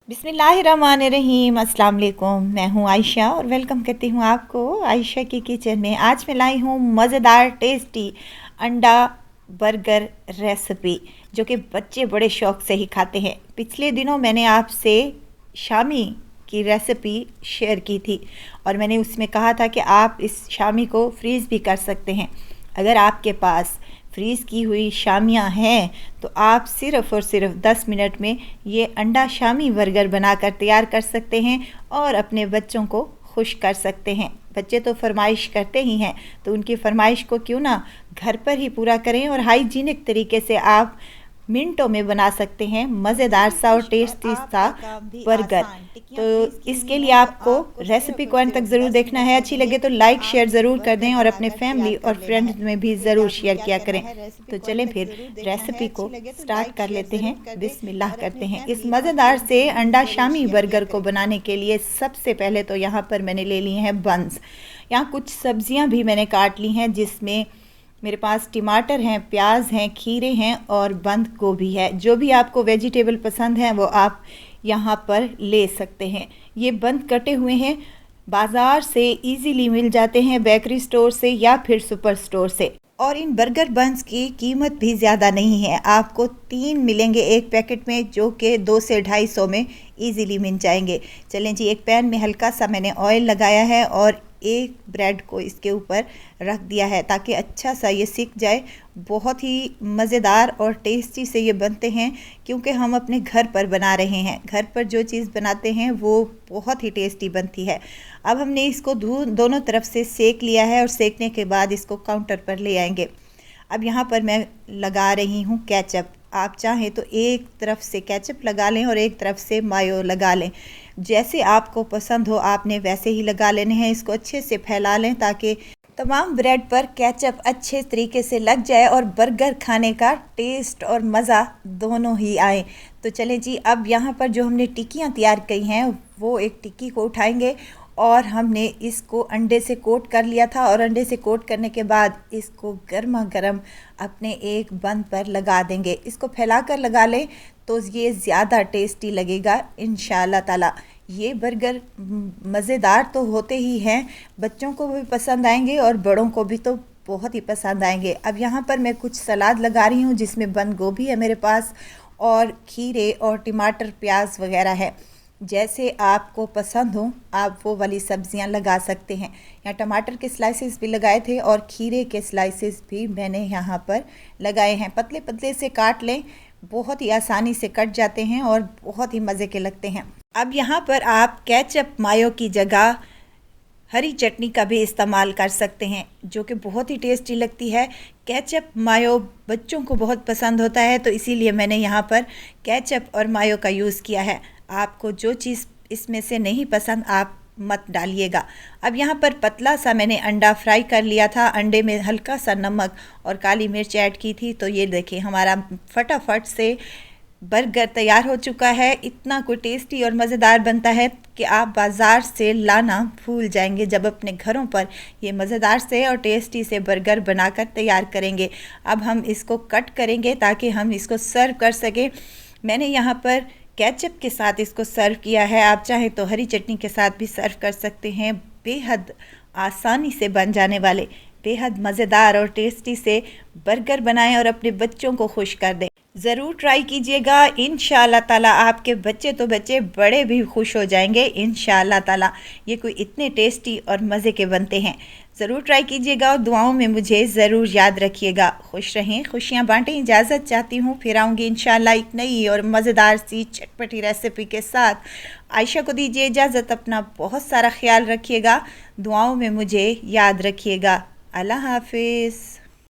बिस्मिल्लाहिर्रहमानिर्रहीम। अस्सलाम वालेकुम। मैं हूं आयशा और वेलकम करती हूं आपको आयशा की किचन में। आज मैं लाई हूं मज़ेदार टेस्टी अंडा बर्गर रेसिपी जो कि बच्चे बड़े शौक़ से ही खाते हैं। पिछले दिनों मैंने आपसे शामी की रेसिपी शेयर की थी और मैंने उसमें कहा था कि आप इस शामी को फ्रीज़ भी कर सकते हैं। अगर आपके पास फ्रीज़ की हुई शामियाँ हैं तो आप सिर्फ़ और सिर्फ 10 मिनट में ये अंडा शामी बर्गर बनाकर तैयार कर सकते हैं और अपने बच्चों को खुश कर सकते हैं। बच्चे तो फरमाइश करते ही हैं, तो उनकी फरमाइश को क्यों ना घर पर ही पूरा करें और हाइजीनिक तरीके से आप मिनटों में बना सकते हैं मज़ेदार सा और टेस्टी सा बर्गर। तो इसके लिए आपको रेसिपी को अंत तक ज़रूर देखना है। अच्छी लगे तो लाइक शेयर ज़रूर कर दें और अपने फैमिली और फ्रेंड्स में भी ज़रूर शेयर किया करें। तो चलें फिर रेसिपी को स्टार्ट कर लेते हैं। बिस्मिल्लाह करते हैं। इस मज़ेदार से अंडा शामी बर्गर को बनाने के लिए सबसे पहले तो यहाँ पर मैंने ले लिए हैं बंस। यहाँ कुछ सब्जियाँ भी मैंने काट ली हैं, जिसमें मेरे पास टमाटर हैं, प्याज हैं, खीरे हैं और बंद गोभी है। जो भी आपको वेजिटेबल पसंद है वो आप यहाँ पर ले सकते हैं। ये बंद कटे हुए हैं, बाज़ार से इजीली मिल जाते हैं, बेकरी स्टोर से या फिर सुपर स्टोर से। और इन बर्गर बंस की कीमत भी ज़्यादा नहीं है, आपको 3 मिलेंगे एक पैकेट में, जो कि 200 से 250 में इजीली मिल जाएंगे। चलें जी, एक पैन में हल्का सा मैंने ऑयल लगाया है और एक ब्रेड को इसके ऊपर रख दिया है ताकि अच्छा सा ये सिक जाए। बहुत ही मज़ेदार और टेस्टी से ये बनते हैं क्योंकि हम अपने घर पर बना रहे हैं। घर पर जो चीज़ बनाते हैं वो बहुत ही टेस्टी बनती है। अब हमने इसको दोनों तरफ से सेक लिया है और सेकने के बाद इसको काउंटर पर ले आएंगे। अब यहाँ पर मैं लगा रही हूँ केचप। आप चाहें तो एक तरफ से केचप लगा लें और एक तरफ से मायो लगा लें, जैसे आपको पसंद हो आपने वैसे ही लगा लेने हैं। इसको अच्छे से फैला लें ताकि तमाम ब्रेड पर केचप अच्छे तरीके से लग जाए और बर्गर खाने का टेस्ट और मज़ा दोनों ही आए। तो चलें जी, अब यहाँ पर जो हमने टिक्कियाँ तैयार की हैं वो एक टिक्की को उठाएंगे और हमने इसको अंडे से कोट कर लिया था और अंडे से कोट करने के बाद इसको गर्मा गर्म अपने एक बंद पर लगा देंगे। इसको फैलाकर लगा लें तो ये ज़्यादा टेस्टी लगेगा इंशाअल्लाह ताला। ये बर्गर मज़ेदार तो होते ही हैं, बच्चों को भी पसंद आएंगे और बड़ों को भी तो बहुत ही पसंद आएंगे। अब यहाँ पर मैं कुछ सलाद लगा रही हूँ, जिसमें बंद गोभी है मेरे पास और खीरे और टमाटर प्याज वगैरह है। जैसे आपको पसंद हो आप वो वाली सब्जियां लगा सकते हैं। यहाँ टमाटर के स्लाइसेस भी लगाए थे और खीरे के स्लाइसेस भी मैंने यहाँ पर लगाए हैं। पतले पतले से काट लें, बहुत ही आसानी से कट जाते हैं और बहुत ही मज़े के लगते हैं। अब यहाँ पर आप केचप मायो की जगह हरी चटनी का भी इस्तेमाल कर सकते हैं, जो कि बहुत ही टेस्टी लगती है। केचप मायो बच्चों को बहुत पसंद होता है, तो इसीलिए मैंने यहाँ पर केचप और मायो का यूज़ किया है। आपको जो चीज़ इसमें से नहीं पसंद आप मत डालिएगा। अब यहाँ पर पतला सा मैंने अंडा फ्राई कर लिया था, अंडे में हल्का सा नमक और काली मिर्च ऐड की थी। तो ये देखिए हमारा फटाफट से बर्गर तैयार हो चुका है। इतना कोई टेस्टी और मज़ेदार बनता है कि आप बाज़ार से लाना भूल जाएंगे जब अपने घरों पर ये मज़ेदार से और टेस्टी से बर्गर बनाकर तैयार करेंगे। अब हम इसको कट करेंगे ताकि हम इसको सर्व कर सकें। मैंने यहाँ पर केचप के साथ इसको सर्व किया है, आप चाहें तो हरी चटनी के साथ भी सर्व कर सकते हैं। बेहद आसानी से बन जाने वाले बेहद मज़ेदार और टेस्टी से बर्गर बनाएं और अपने बच्चों को खुश कर दें। ज़रूर ट्राई कीजिएगा, इंशाअल्लाह ताला आपके बच्चे तो बच्चे बड़े भी खुश हो जाएंगे इंशाअल्लाह ताला। ये कोई इतने टेस्टी और मज़े के बनते हैं। ज़रूर ट्राई कीजिएगा और दुआओं में मुझे ज़रूर याद रखिएगा। खुश रहें, खुशियाँ बांटें। इजाज़त चाहती हूँ, फिर आऊँगी इंशाअल्लाह एक नई और मज़ेदार सी चटपटी रेसिपी के साथ। आयशा को दीजिए इजाज़त, अपना बहुत सारा ख्याल रखिएगा, दुआओं में मुझे याद रखिएगा। अल्लाह हाफिज़।